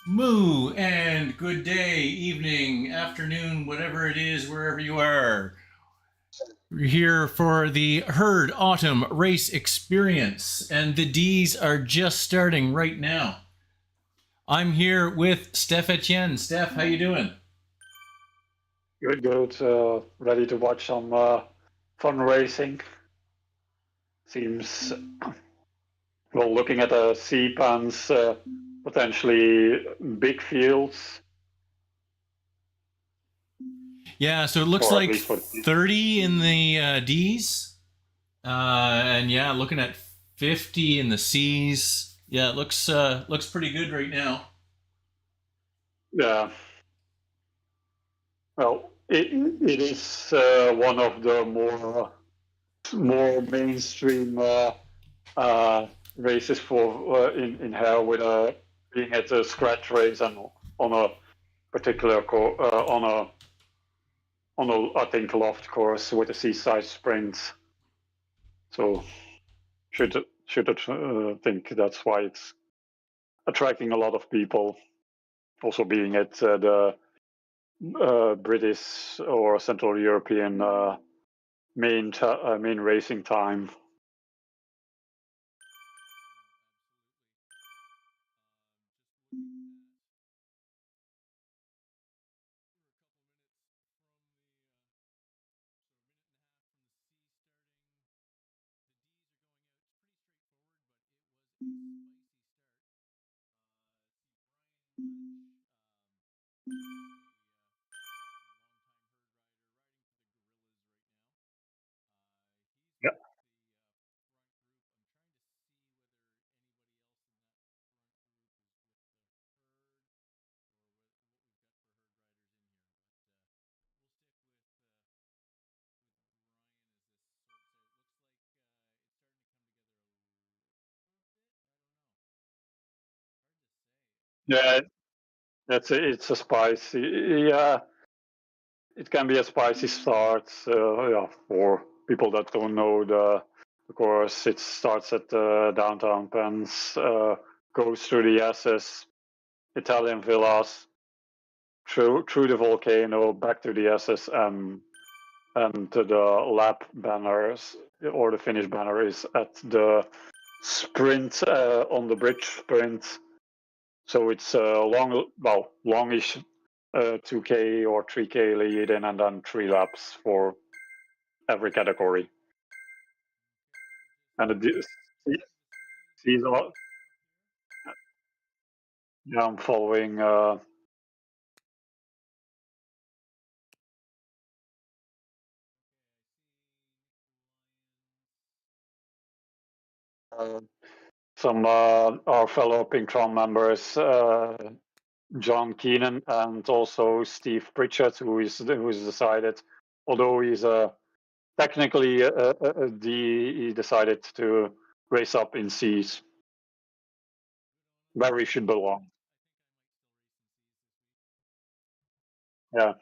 Moo and good day, evening, afternoon, whatever it is, wherever you are. We're here for the Herd Autumn Race Experience, and the D's are just starting right now. I'm here with Steph Etienne. Steph, how you doing? Good, good. Ready to watch some fun racing. Seems, well, looking at the sea pans, potentially big fields, Yeah, so it looks or at like least for 30 in the D's, and yeah, looking at 50 in the C's. Yeah, it looks pretty good right now. yeah. Well, it is one of the more mainstream races for in HARE with being at a scratch race and on a particular on a I think loft course with a Seaside Sprint. So should think that's why it's attracting a lot of people. Also being at the British or Central European main racing time. Yeah, yeah, it's a spicy. Yeah, it can be a spicy start. Yeah, for people that don't know the course, it starts at downtown Pens, goes through the SS, Italian villas, through the volcano, back to the SS, and to the lap banners or the finish banner is at the sprint on the bridge sprint. So it's longish 2K or 3K lead in, and then 3 laps for every category. And the season, yeah, I'm following. Uh, some our fellow Pinktron members, John Keenan and also Steve Pritchard, who's decided, although he's technically a D, he decided to race up in C's, where he should belong. Yeah,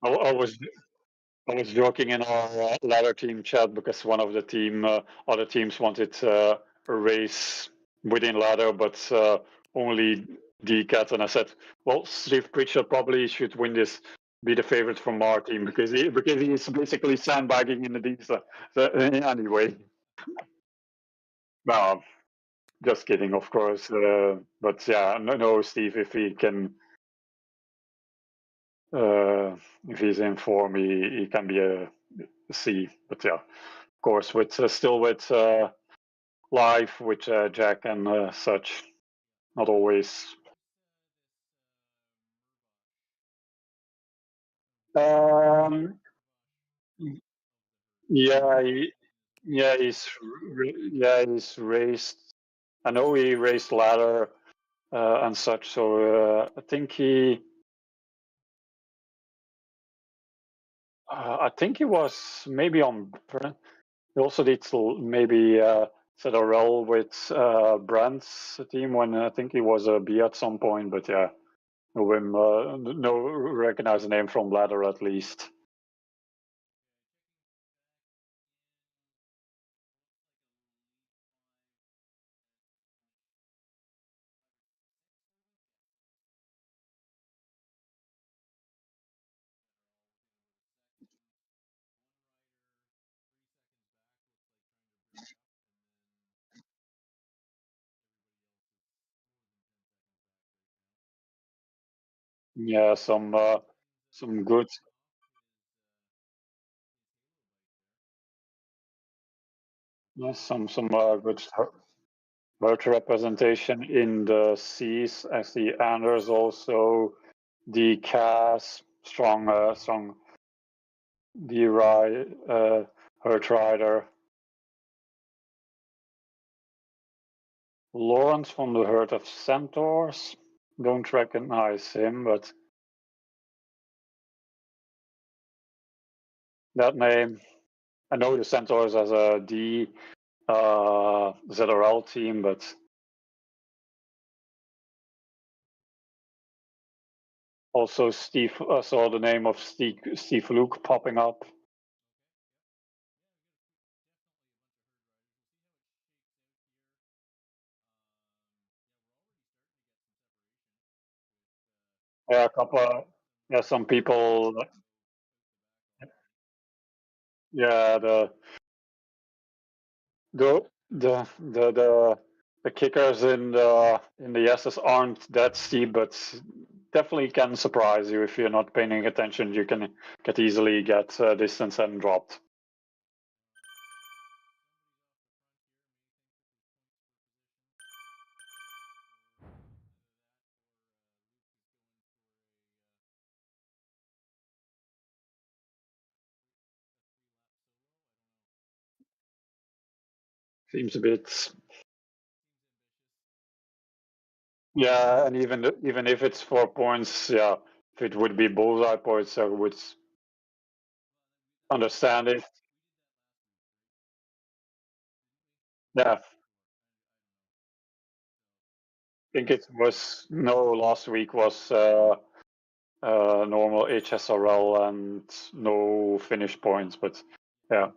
I was joking in our ladder team chat because one of the other teams wanted a race within ladder, but only D-Cat, and I said, well, Steve Pritchard probably should win this, be the favorite from our team because he's basically sandbagging in the D. So anyway, no, just kidding, of course. But yeah, no, Steve, if he's in form, he can be a C. But yeah, of course, with still with live with Jack and such, not always. Um, yeah, he's raced. I know he raced ladder and such. So I think he was maybe on. He also did maybe set a role with Brand's team when I think he was a B at some point. But yeah, no recognize the name from ladder at least. Yeah, some good. Yeah, some good herd representation in the C's as the Anders, also the Cas, strong the herd rider. Lawrence from the herd of Centaurs. Don't recognize him, but that name. I know the Centaurs as a D ZRL team, but also Steve saw the name of Steve Luke popping up. Yeah, a couple. Yeah, some people. Yeah, the the the the, the kickers in the S's aren't that steep, but definitely can surprise you if you're not paying attention. You can easily get distance and dropped. Seems a bit. Yeah, and even if it's 4 points, yeah, if it would be bullseye points, I would understand it. Yeah, I think it was no. Last week was normal HSRL and no finish points, but yeah.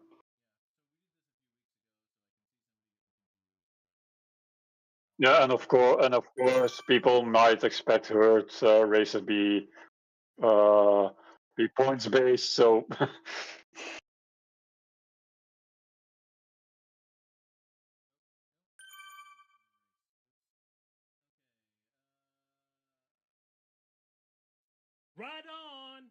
Yeah, and of course, people might expect herd races be points based. So Right on.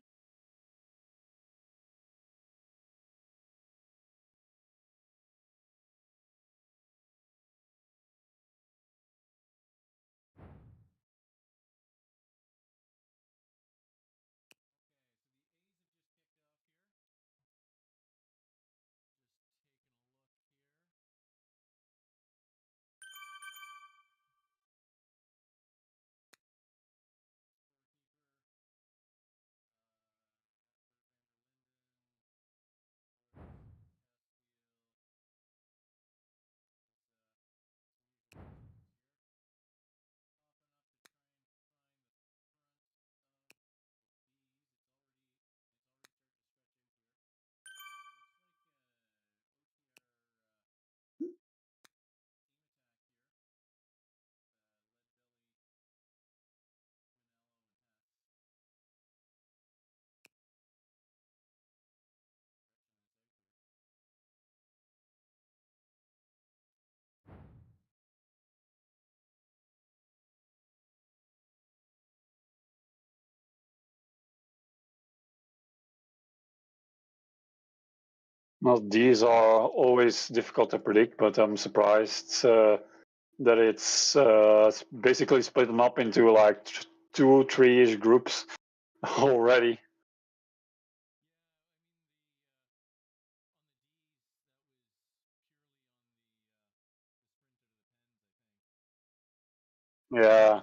well, these are always difficult to predict, but I'm surprised that it's basically split them up into like 2, 3-ish groups already. Yeah.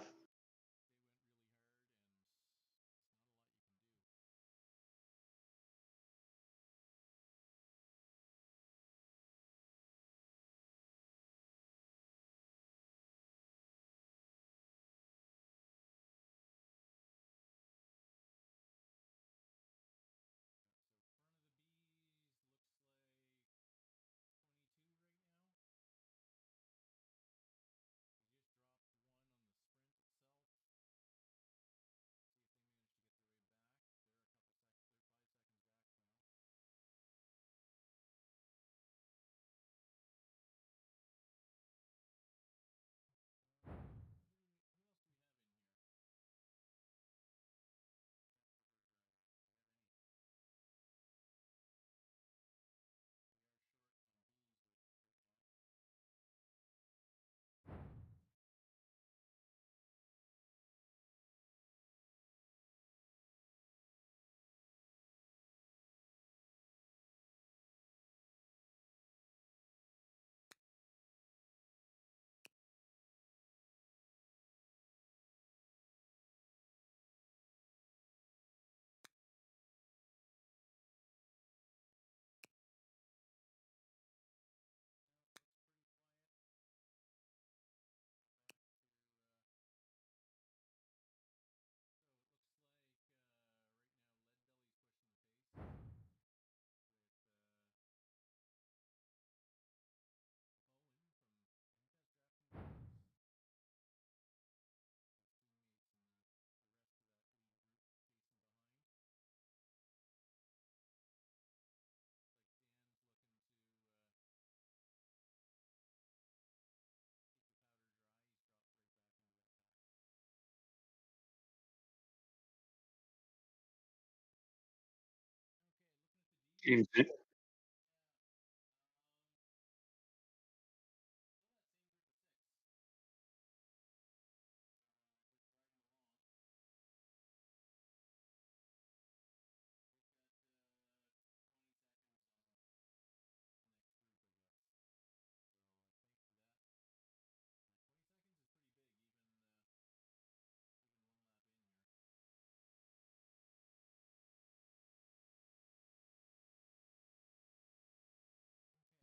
In-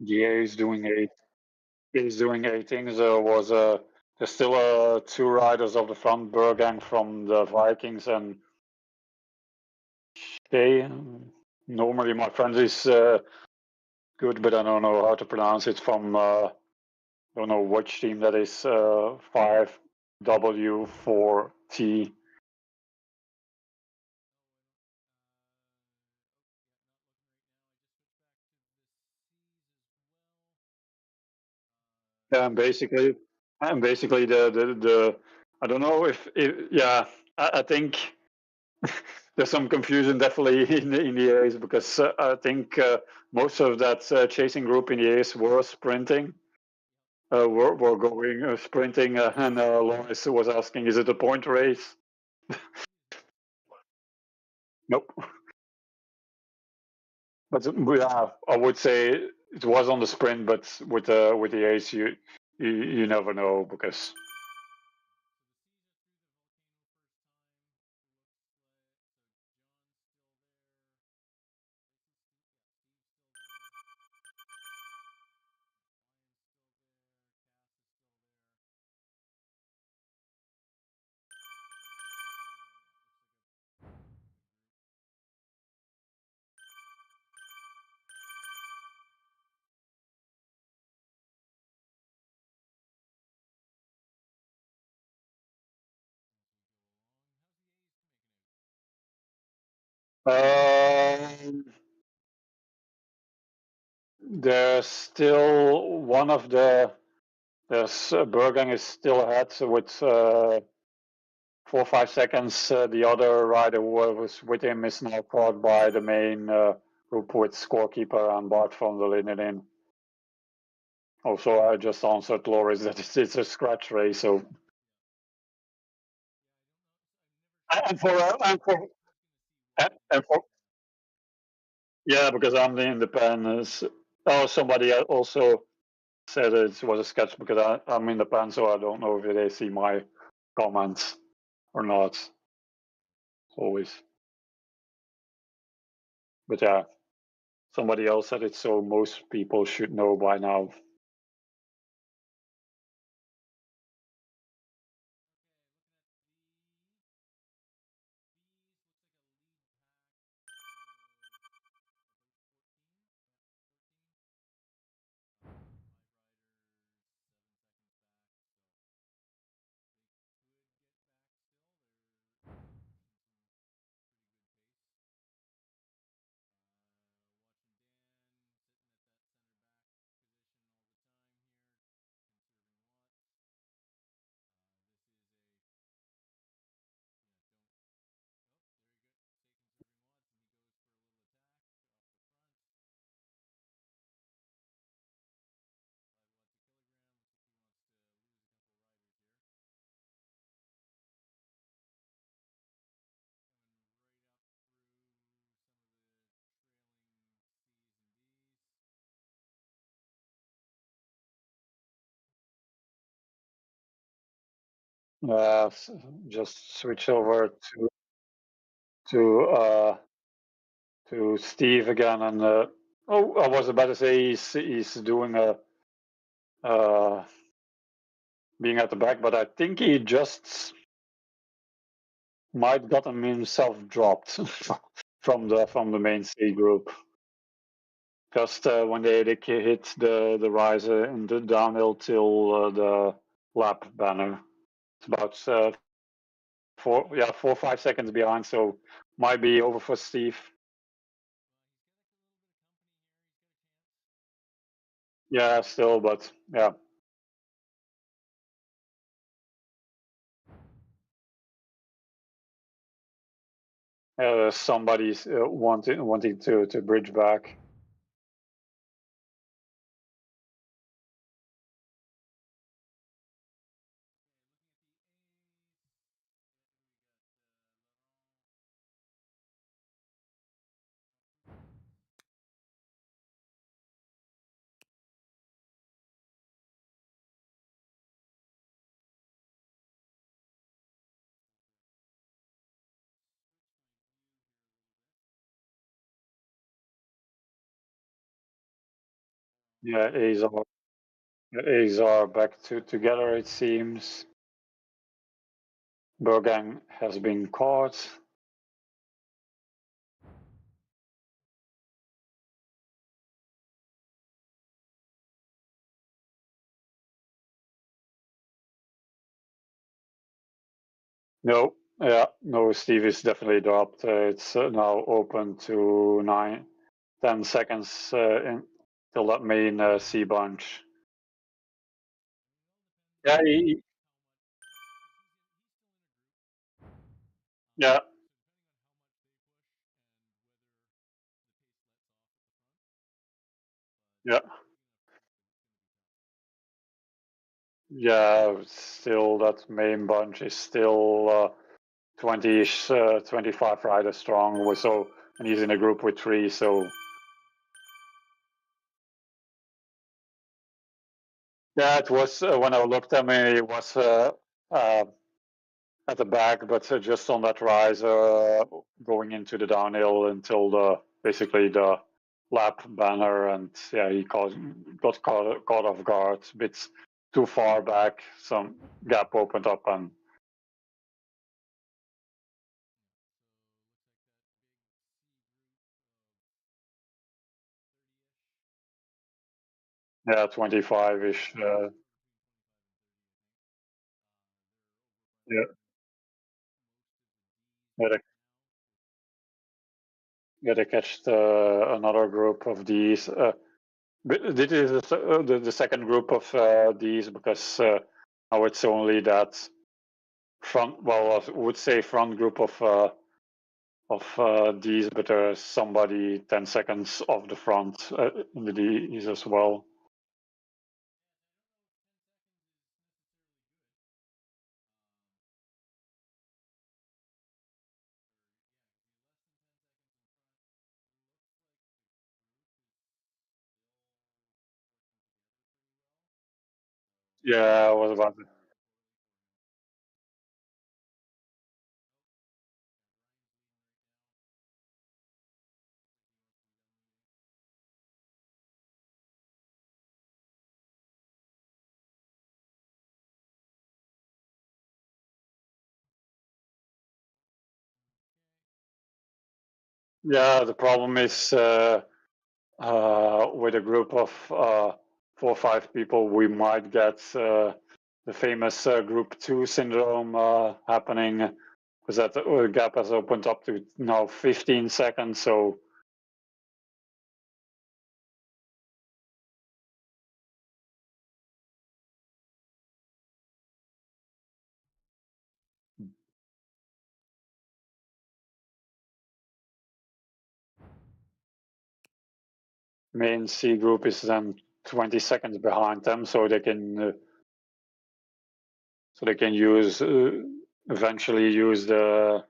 GA is doing eight. He's doing 18. There was there's still two riders of the front Bergang from the Vikings, and they normally my friend is good, but I don't know how to pronounce it. From don't know which team that is. 5W4T. And basically the I don't know if yeah, I think there's some confusion definitely in the A's, because I think most of that chasing group in the A's were sprinting. Were going sprinting, and Lawrence was asking, "Is it a point race?" Nope. But yeah, I would say it was on the sprint, but with the A's, you never know, because um, there's still one of the there's Bergang is still ahead with 4 or 5 seconds. The other rider who was with him is now caught by the main group with scorekeeper and Bart from the Linden. Also, I just answered Loris that it's a scratch race. So, and for and for yeah, because I'm the independent. Oh, somebody also said it was a sketch, because I'm independent, so I don't know if they see my comments or not. Always, but yeah, somebody else said it, so most people should know by now. Just switch over to uh, to Steve again, and oh, I was about to say he's doing a being at the back, but I think he just might gotten himself dropped from the main C group. Just when they hit the rise in the downhill till the lap banner, it's about 4 or 5 seconds behind, so might be over for Steve. Yeah, still, but yeah. somebody's wanting to bridge back. Yeah, A's are back together, it seems. Bergang has been caught. No, yeah, no, Steve is definitely dropped. It's now open to 10 seconds till that main C bunch. Yeah, yeah, yeah, yeah. Still, that main bunch is still 20-ish, 25 riders strong. And he's in a group with 3, so. Yeah, it was when I looked at me, it was at the back, but just on that rise going into the downhill until basically the lap banner, and yeah, he got caught off guard, a bit too far back, some gap opened up, and yeah, 25-ish. Yeah, gotta, gotta catch another group of these. This is the second group of these, because now it's only that front. Well, I would say front group of these, but there's somebody 10 seconds off the front in the D's as well. Yeah, I was about to. Yeah, the problem is with a group of 4 or 5 people, we might get the famous group 2 syndrome happening, because that gap has opened up to now 15 seconds. So main C group is then 20 seconds behind them, so they can use eventually use the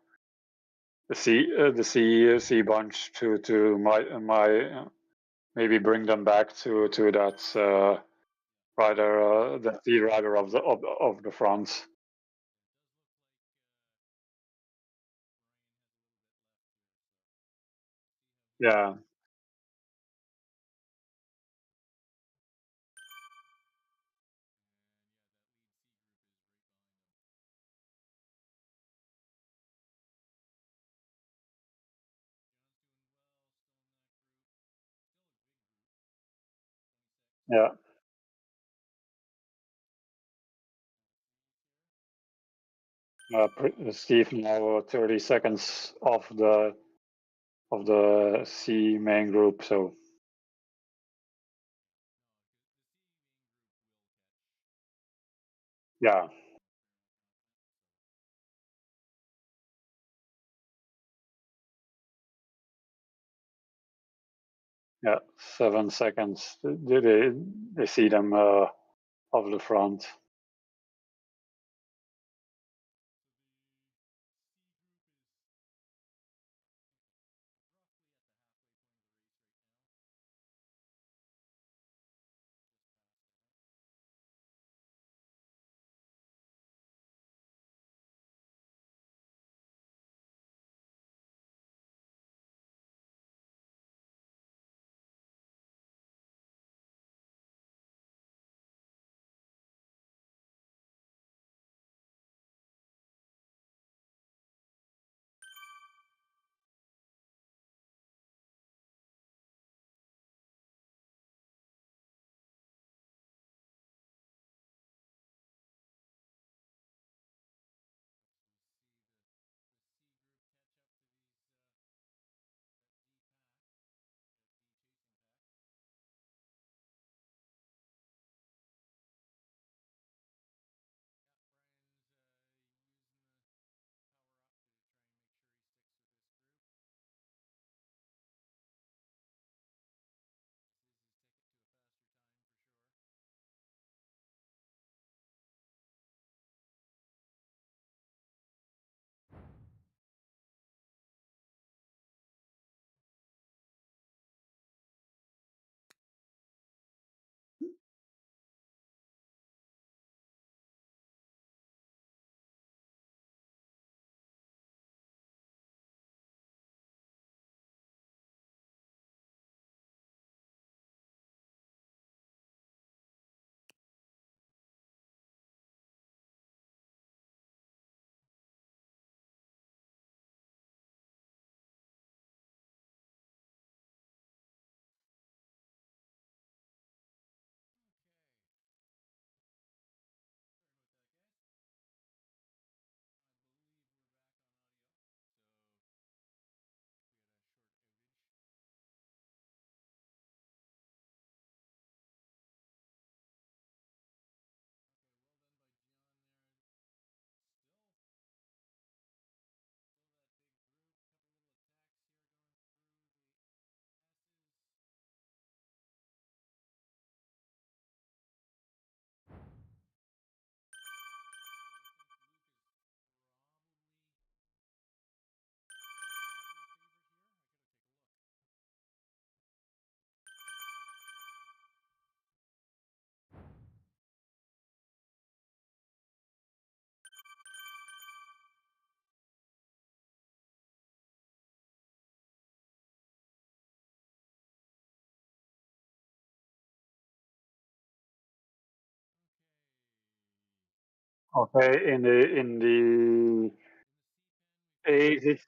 C bunch to my maybe bring them back to that rider, the C rider of the front. Yeah, yeah. Steve now 30 seconds off the C main group, so yeah. Yeah, 7 seconds. They see them off the front. Okay, in the A's, it's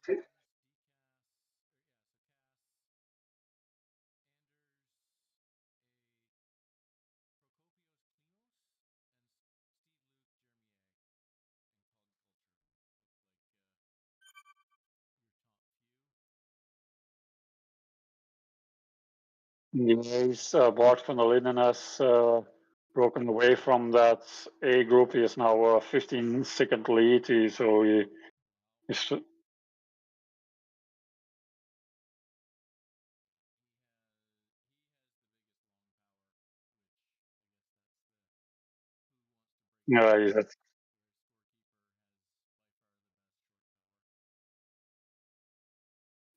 in the A's. Bart van der Linden has broken away from that A group. He is now a 15-second lead. He's yeah, he's at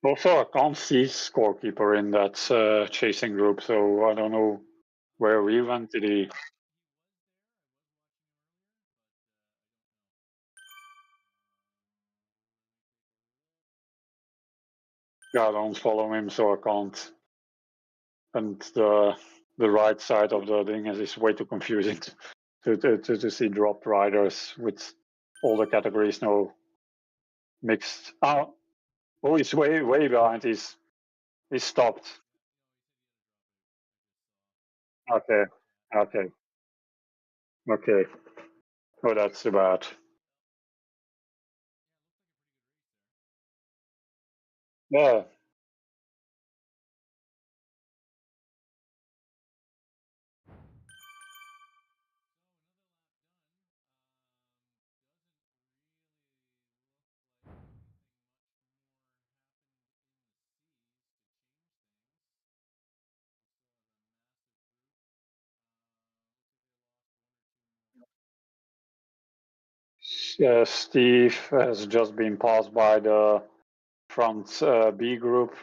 also I can't see scorekeeper in that chasing group, so I don't know where he went. Did he? Yeah, I don't follow him, so I can't. And the right side of the thing is way too confusing to see drop riders with all the categories now mixed. Oh, he's way behind. He's stopped. Okay, okay, okay. Oh, that's too bad. Yeah. Steve has just been passed by the front B group.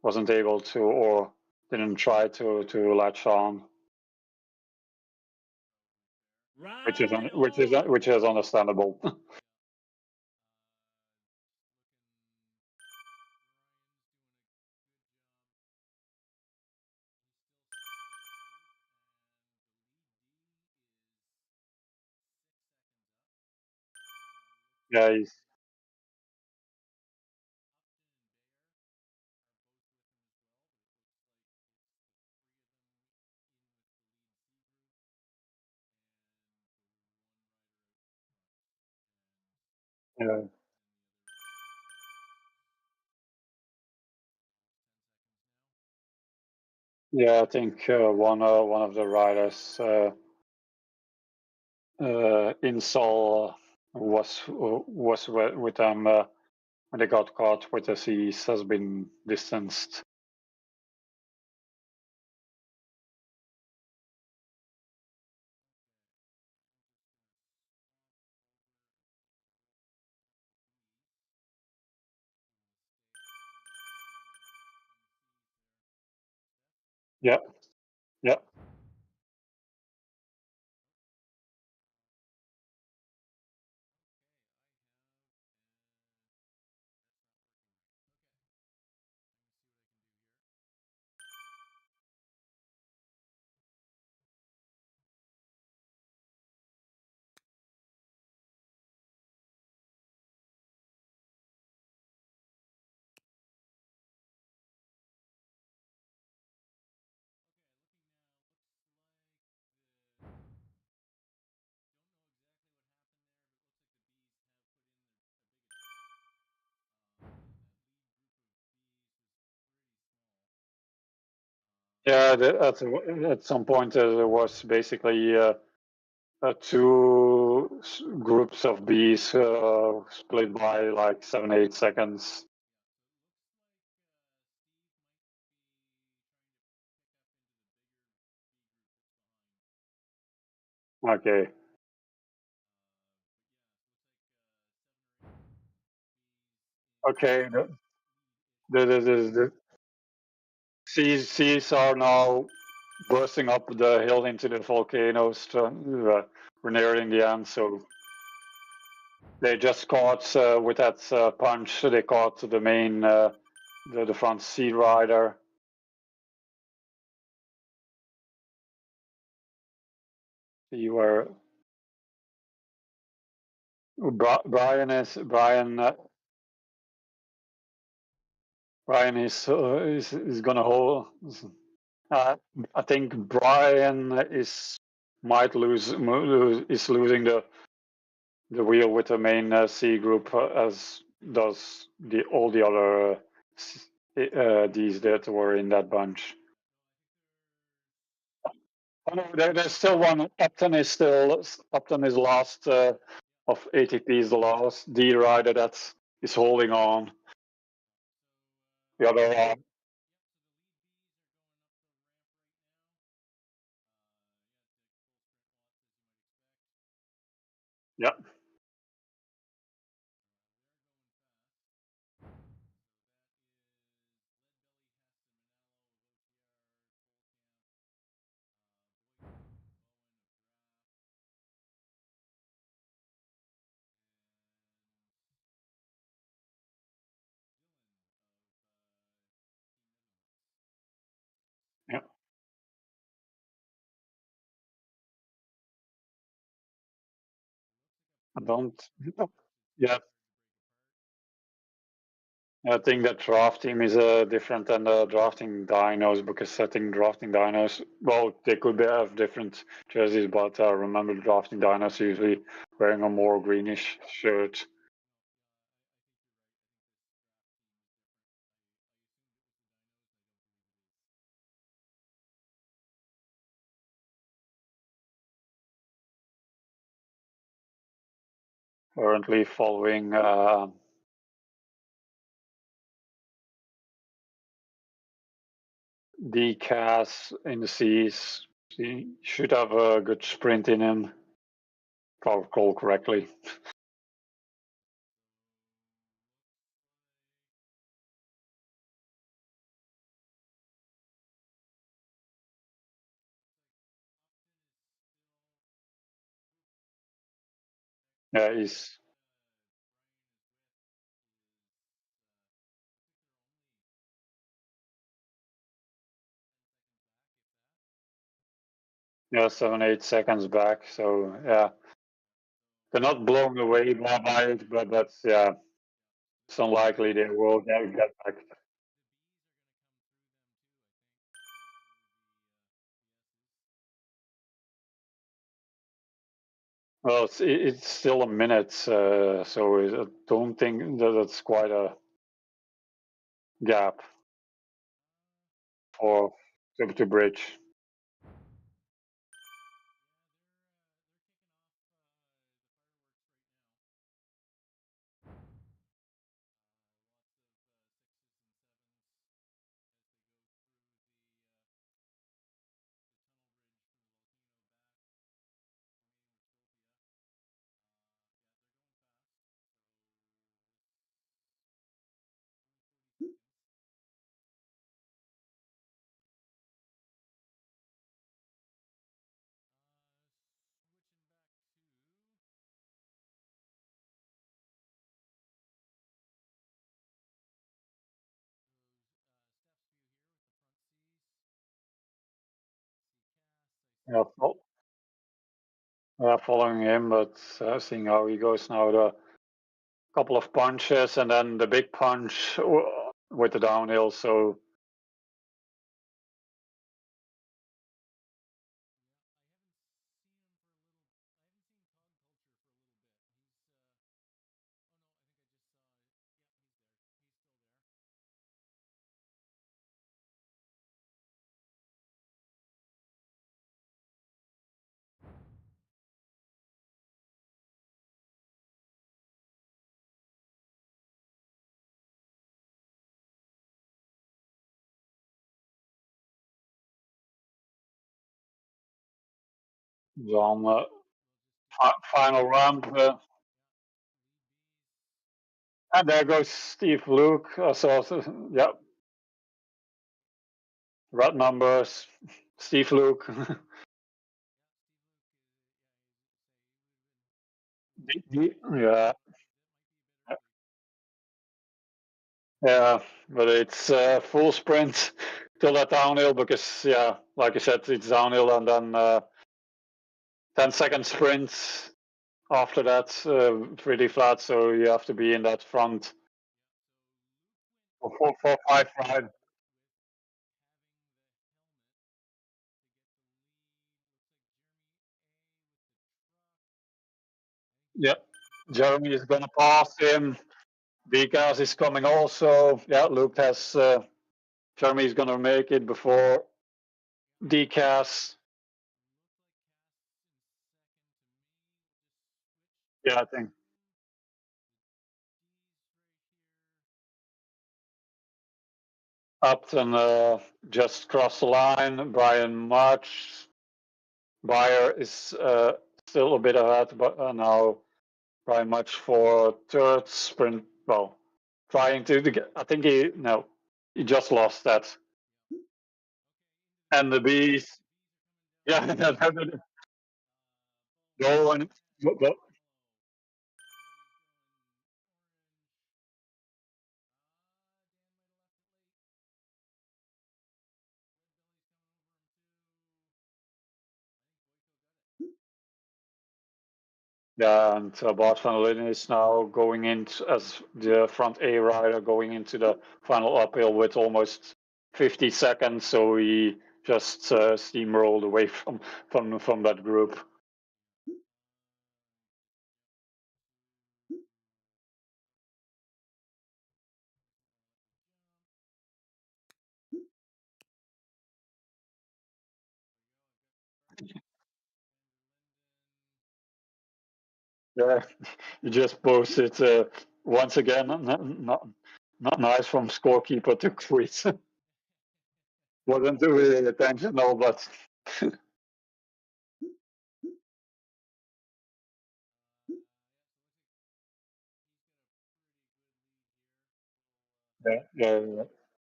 Wasn't able to, or didn't try to latch on, which is understandable. Yeah, yeah. Yeah, I think one of the riders, Insol, was with them when they got caught with the seas, has been distanced. Yeah, yeah. Yeah, at some point there was basically two groups of bees split by like 7-8 seconds. Okay. Okay. The seas are now bursting up the hill into the volcanoes. We're nearing the end, so they just caught with that punch. They caught the main, the front sea rider. See where Brian is. Brian is gonna hold. I think Brian might is losing the wheel with the main C group, as does all the other Ds that were in that bunch. Oh, no, there's still one. Upton is last of ATP's last D rider that is holding on. The other one. Yeah. Yeah. I don't. Yeah. I think that draft team is different than the drafting dinos, because I think drafting dinos, well, they could have different jerseys, but I remember drafting dinos usually wearing a more greenish shirt. Currently following DCAS in the seas. He should have a good sprint in him. if I recall correctly. Yeah, he's yeah 7-8 seconds back. So yeah, they're not blown away by it, but that's yeah, it's unlikely they will get back. Well, it's still a minute, so I don't think that it's quite a gap for to bridge. Yeah, following him, but seeing how he goes now. The couple of punches and then the big punch with the downhill. So on final ramp, and there goes Steve Luke. So yeah, red numbers, Steve Luke. Yeah, yeah, but it's full sprint till that downhill because yeah, like I said, it's downhill and then 10-second sprint after that, pretty flat. So you have to be in that front for 4-5 Yeah, Jeremy is gonna pass him. Vikas is coming also. Yeah, Luke has. Jeremy is gonna make it before Decas. Yeah, I think. Upton just crossed the line. Brian March. Bayer is still a bit ahead, but now Brian March for third sprint. Well, trying to get. I think he just lost that. And the bees. Yeah, go and go. Yeah, and Bart van der Linden is now going into as the front A rider going into the final uphill with almost 50 seconds. So he just steamrolled away from that group. Yeah, he just posted once again. Not nice from scorekeeper to quit. Wasn't really intentional, but Yeah.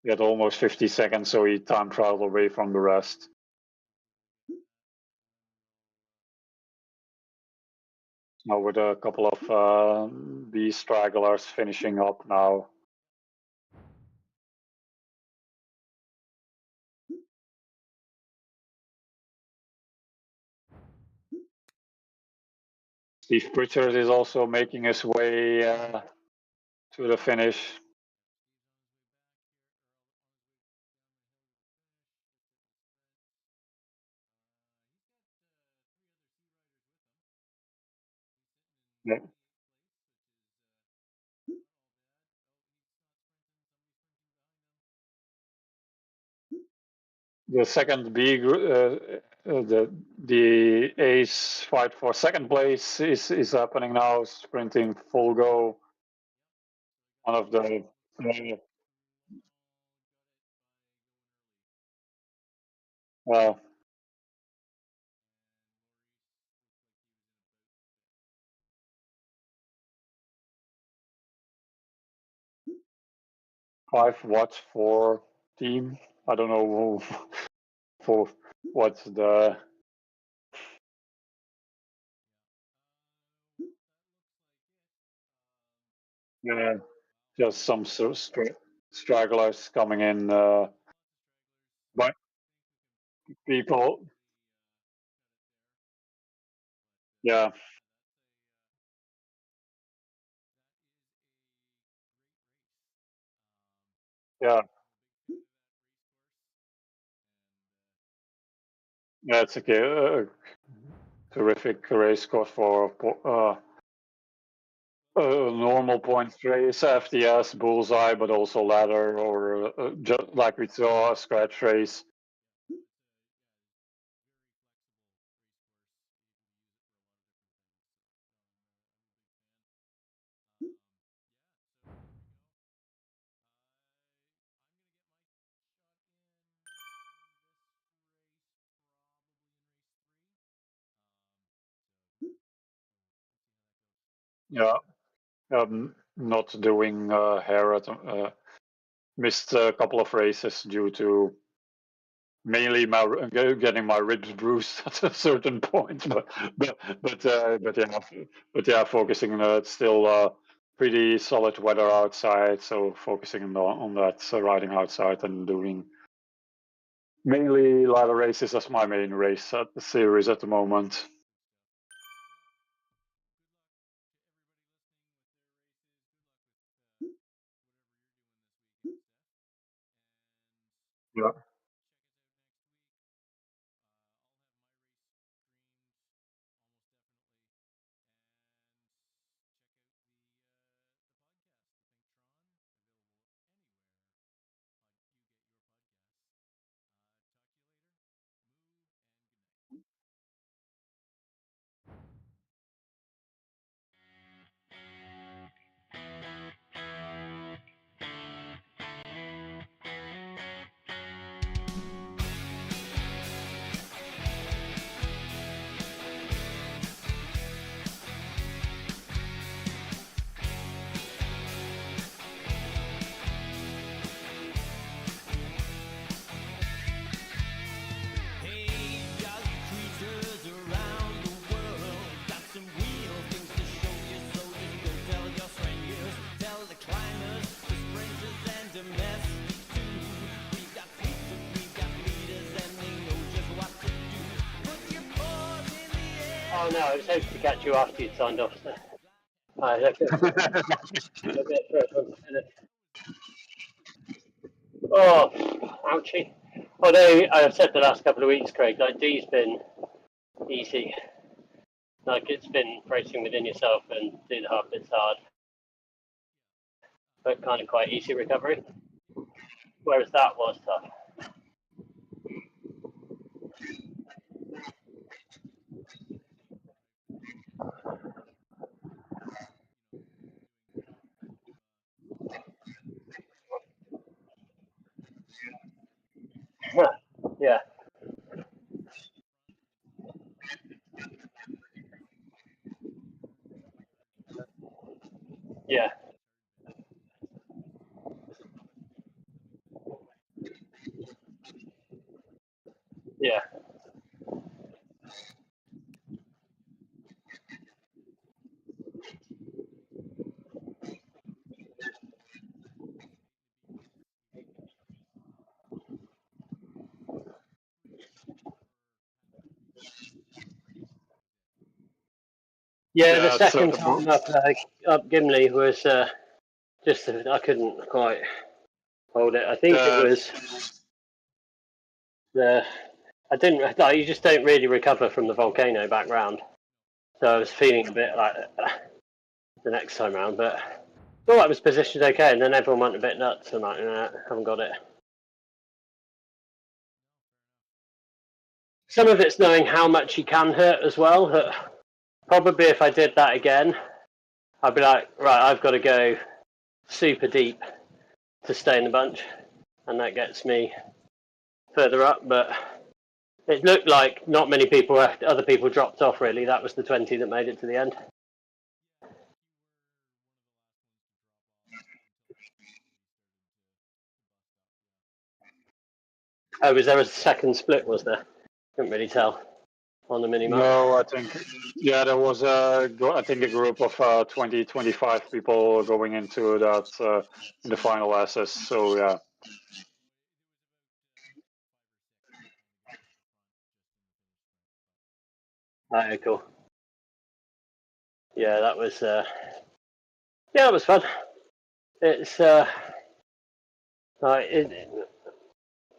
He had almost 50 seconds, so he time traveled away from the rest. Now with a couple of B stragglers finishing up now. Steve Pritchard is also making his way to the finish. Yeah. The second B, the Ace fight for second place is happening now, sprinting full go. One of the 5 watts for team. I don't know for what's the yeah, just some stragglers coming in, but people, yeah, yeah, yeah. It's a terrific race course for a normal points race, FTS, bullseye, but also ladder, or just like we saw, a scratch race. Yeah, not doing HARE missed a couple of races due to mainly my getting my ribs bruised at a certain point, but yeah, focusing on it's still pretty solid weather outside, so focusing on that, riding outside and doing mainly ladder races as my main race at the series at the moment. Yeah. Oh no, I was hoping to catch you after you'd signed off. So. Right, okay. A bit first one to finish. Oh, ouchie. Although I've said the last couple of weeks, Craig, like D's been easy. Like it's been racing within yourself and doing the half bits hard, but kind of quite easy recovery. Whereas that was tough. Yeah, yeah, Yeah. Yeah, the Yeah, second time up Gimli was just I couldn't quite hold it. I think it was the I didn't like, you just don't really recover from the volcano background, so I was feeling a bit like the next time round, but thought I was positioned okay, and then everyone went a bit nuts and like, nah, haven't got it. Some of it's knowing how much you can hit as well. That probably if I did that again, I'd be like, right, I've got to go super deep to stay in the bunch, and that gets me further up. But it looked like not many people, other people dropped off really. That was the 20 that made it to the end. Oh, was there a second split, was there? Couldn't really tell on the minimap. No, I think, yeah, there was I think a group of 20, 25 people going into that in the final SS. So yeah. Oh, cool. Yeah, that was that was fun. It's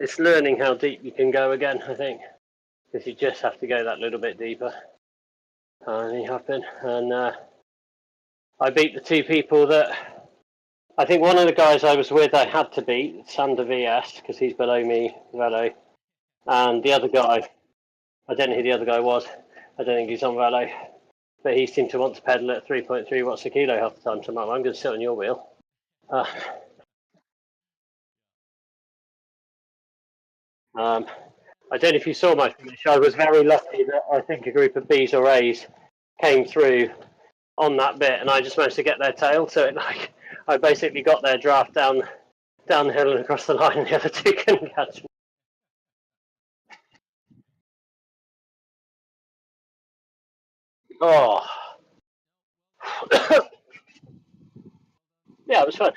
it's learning how deep you can go again, I think, because you just have to go that little bit deeper. And you have been. And I beat the two people that I think one of the guys I was with I had to beat, Sander VS, because he's below me, Velo. And the other guy, I don't know who the other guy was. I don't think he's on Velo. But he seemed to want to pedal at 3.3 watts a kilo half the time. So I'm going to sit on your wheel. I don't know if you saw my finish. I was very lucky that I think a group of Bs or As came through on that bit, and I just managed to get their tail. So I basically got their draft down the hill and across the line, and the other two couldn't catch me. Oh, yeah, it was fun.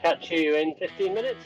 Catch you in 15 minutes.